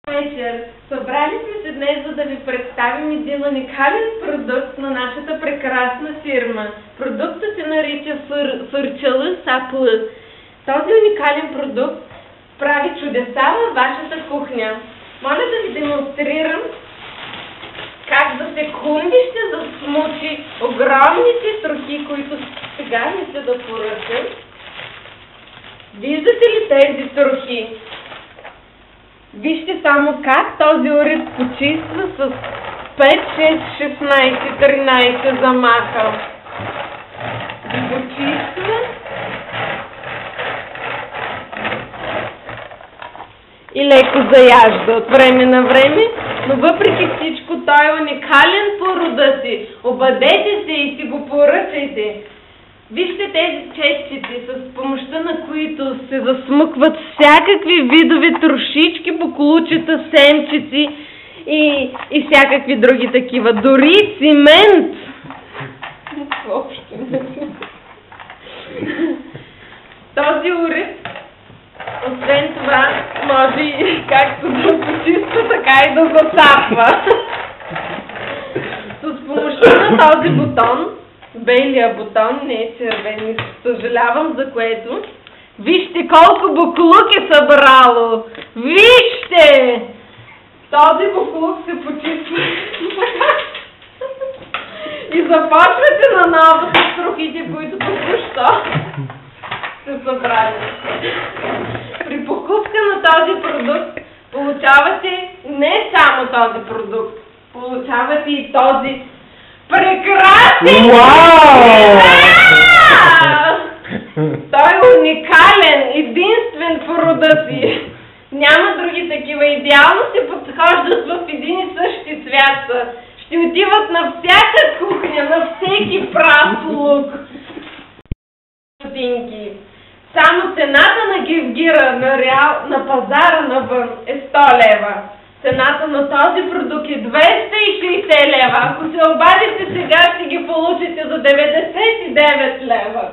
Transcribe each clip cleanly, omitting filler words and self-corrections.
Вечер. Събрали сме се днес, за да ви представим един уникален продукт на нашата прекрасна фирма. Продуктът се нарича Фърчалъ Саплъ. Този уникален продукт прави чудеса във вашата кухня. Моля да ви демонстрирам как за секунди ще засмучи огромните трохи, които сега мисля да поръчам. Виждате ли тези трохи? Вижте само как този уред почиства с 5, 6, 16, 13 замаха. Ги почиства и леко заяжда от време на време, но въпреки всичко той е уникален по рода си. Обадете се и си го поръчайте. Вижте тези чешчици, с помощта на които се засмукват всякакви видове трошички, буклучета, семчици и всякакви други такива. Дори цимент! Този уред, освен това, може както да почиства, така и да засапва. С помощта на този бутон, белия бутон, не е червен, съжалявам за което. Вижте колко буклук е събрало! Вижте! Този буклук се почиства. И започвате наново с трохите, които току-що се събрали. При покупка на този продукт получавате не само този продукт, получавате и този прекрасен! Той е уникален, единствен по рода си. Няма други такива. Идеално се подхождат в един и същи цвят. Ще отиват на всяка кухня, на всеки прав лук. Само цената на гевгира на пазара навън е 100 лева. Цената на този продукт е 260 лева. Ако се обадите сега, ще ги получите за 99 лева.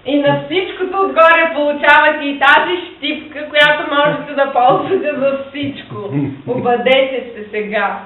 И на всичкото отгоре получавате и тази щипка, която можете да ползвате за всичко. Обадете се сега.